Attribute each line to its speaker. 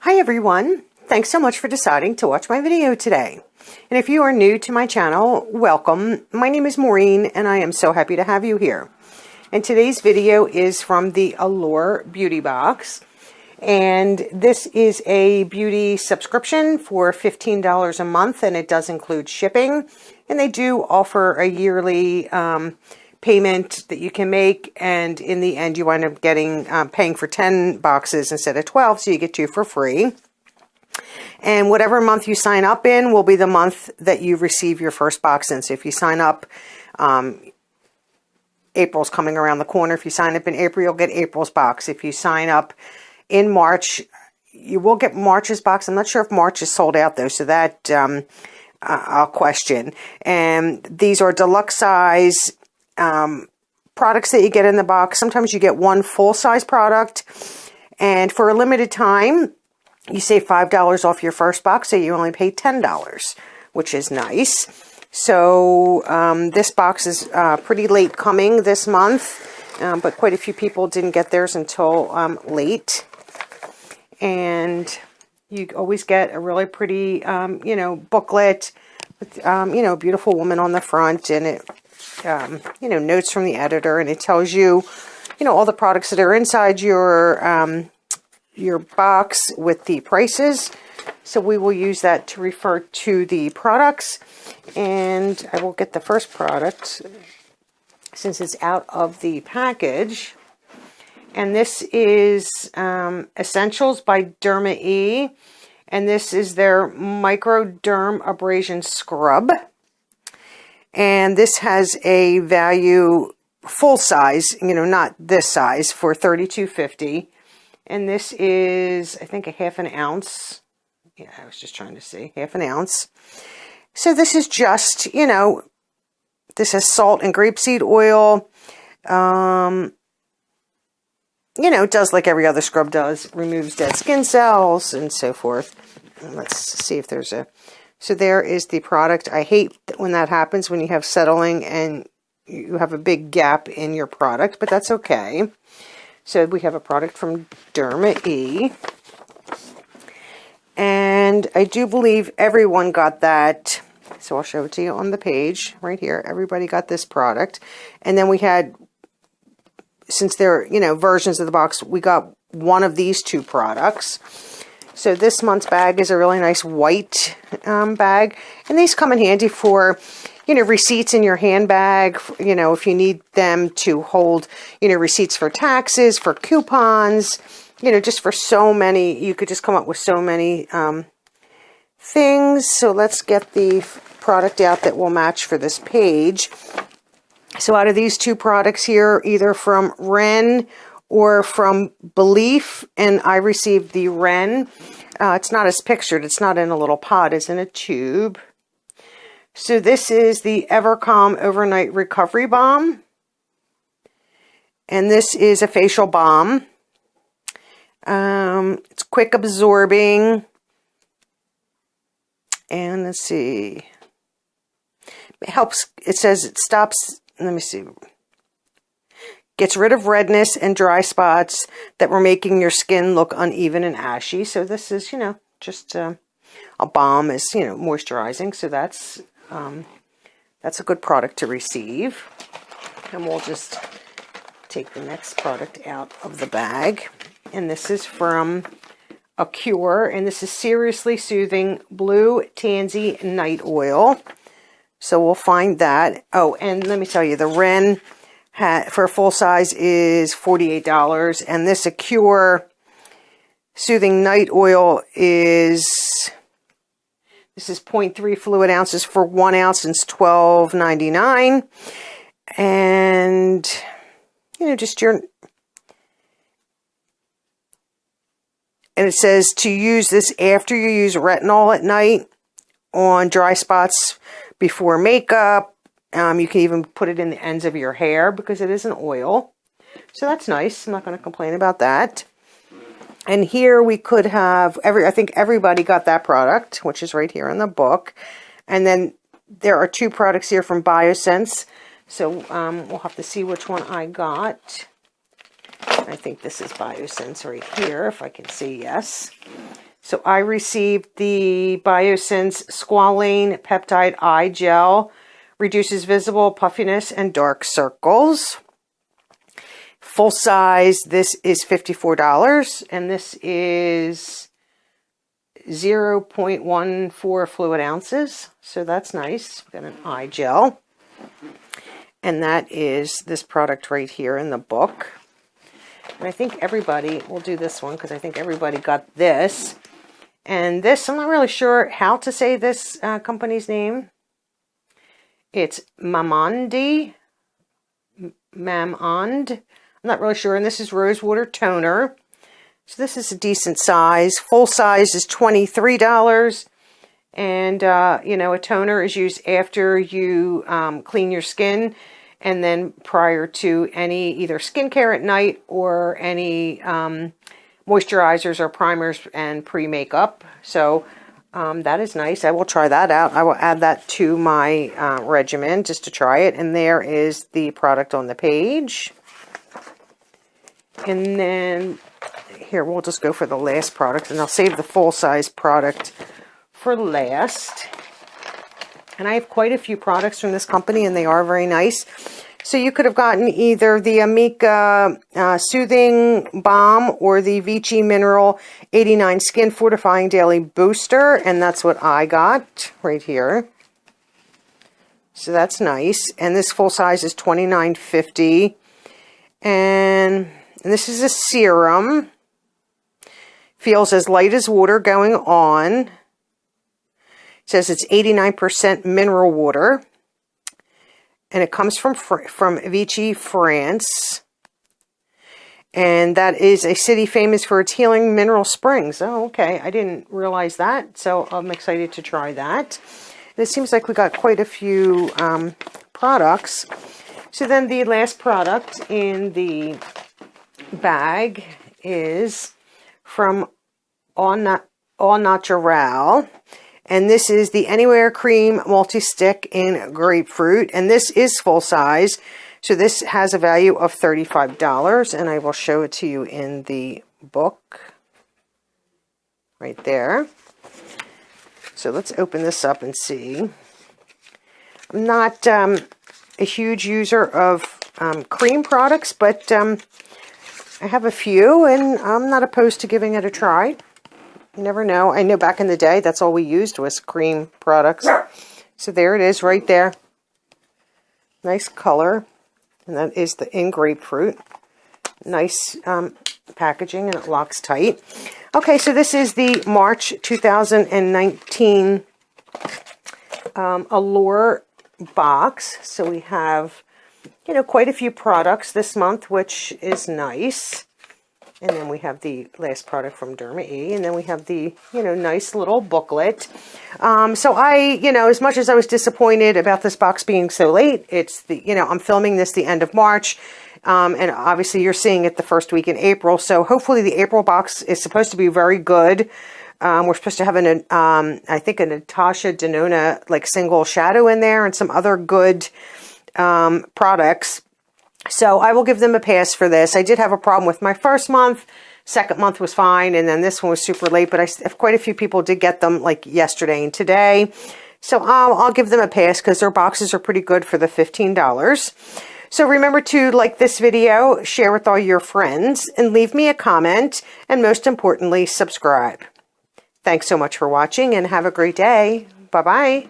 Speaker 1: Hi everyone, thanks so much for deciding to watch my video today. And if you are new to my channel, welcome. My name is Maureen and I am so happy to have you here. And today's video is from the Allure beauty box. And this is a beauty subscription for $15 a month, and it does include shipping. And they do offer a yearly payment that you can make, and in the end you wind up getting paying for 10 boxes instead of 12, so you get 2 for free. And whatever month you sign up in will be the month that you receive your first box in. So if you sign up, April's coming around the corner. If you sign up in April, you'll get April's box. If you sign up in March, you will get March's box. I'm not sure if March is sold out though, so that I'll question. And these are deluxe size products that you get in the box. Sometimes you get one full-size product, and for a limited time you save $5 off your first box, so you only pay $10, which is nice. So this box is pretty late coming this month, but quite a few people didn't get theirs until late. And you always get a really pretty booklet with a beautiful woman on the front, and it notes from the editor, and it tells you, all the products that are inside your box with the prices. So we will use that to refer to the products, and I will get the first product since it's out of the package. And this is Essentials by McD, and this is their Microderm Abrasion Scrub. And this has a value full size, not this size, for $32.50. And this is, I think, a half an ounce. Yeah, I was just trying to see, half an ounce. So this is just, this has salt and grapeseed oil. It does like every other scrub does, removes dead skin cells and so forth. Let's see if there's a... So there is the product. I hate when that happens, when you have settling and you have a big gap in your product, but that's okay. So we have a product from McD. And I do believe everyone got that. So I'll show it to you on the page right here. Everybody got this product. And then we had, since they're, versions of the box, we got one of these 2 products. So this month's bag is a really nice white bag. And these come in handy for, receipts in your handbag, if you need them to hold, receipts for taxes, for coupons, just for so many. You could just come up with so many things. So let's get the product out that will match for this page. So out of these 2 products here, either from Ren or from Belief, and I received the Ren. It's not as pictured. It's not in a little pod. It's in a tube. So this is the Evercalm Overnight Recovery Balm. And this is a facial balm. It's quick absorbing. And let's see. It helps. It says it stops. Let me see. Gets rid of redness and dry spots that were making your skin look uneven and ashy. So this is, just a balm is, moisturizing. So that's a good product to receive. And we'll just take the next product out of the bag. And this is from Allure, and this is Seriously Soothing Blue Tansy Night Oil. So we'll find that. Oh, and let me tell you, the Ren for a full size is $48, and this Allure Soothing Night Oil is, this is 0.3 fluid ounces for 1 ounce, and it's $12.99. And just your, and it says to use this after you use retinol at night on dry spots before makeup. You can even put it in the ends of your hair because it is an oil. So that's nice. I'm not going to complain about that. And here we could have, I think everybody got that product, which is right here in the book. And then there are 2 products here from Biosense. So we'll have to see which one I got. I think this is Biosense right here, if I can see, yes. So I received the BioSense Squalane Peptide Eye Gel. Reduces visible puffiness and dark circles. Full size, this is $54. And this is 0.14 fluid ounces. So that's nice. Got an eye gel. And that is this product right here in the book. And I think everybody will do this one because I think everybody got this. And this, I'm not really sure how to say this company's name. It's MaureenMcD. I'm not really sure. And this is rose water toner. So this is a decent size. Full size is $23. And, you know, a toner is used after you clean your skin and then prior to any either skincare at night or any moisturizers or primers and pre-makeup. So that is nice. I will try that out. I will add that to my regimen just to try it. And there is the product on the page. And then here, we'll just go for the last product. And I'll save the full-size product for last. And I have quite a few products from this company, and they are very nice. So you could have gotten either the Amika Soothing Balm or the Vichy Mineral 89 Skin Fortifying Daily Booster. And that's what I got right here. So that's nice. And this full size is $29.50. And this is a serum. Feels as light as water going on. It says it's 89% mineral water. And it comes from Vichy, France. And that is a city famous for its healing mineral springs. Oh, okay. I didn't realize that. So I'm excited to try that. And it seems like we got quite a few products. So then the last product in the bag is from All Natural. And this is the Anywhere Cream Multi-Stick in Grapefruit. And this is full size. So this has a value of $35. And I will show it to you in the book. Right there. So let's open this up and see. I'm not a huge user of cream products. But I have a few. And I'm not opposed to giving it a try. You never know. I know back in the day, that's all we used was cream products. So there it is right there. Nice color. And that is the in grapefruit. Nice packaging, and it locks tight. Okay, so this is the March 2019 Allure box. So we have, you know, quite a few products this month, which is nice. And then we have the last product from Derma E. And then we have the, you know, nice little booklet. So I, you know, as much as I was disappointed about this box being so late, it's the, you know, I'm filming this the end of March. And obviously you're seeing it the first week in April. So hopefully the April box is supposed to be very good. We're supposed to have an, I think a Natasha Denona, like single shadow in there and some other good products. So I will give them a pass for this. I did have a problem with my first month. Second month was fine. And then this one was super late. But quite a few people did get them like yesterday and today. So I'll give them a pass because their boxes are pretty good for the $15. So remember to like this video, share with all your friends, and leave me a comment. And most importantly, subscribe. Thanks so much for watching and have a great day. Bye-bye.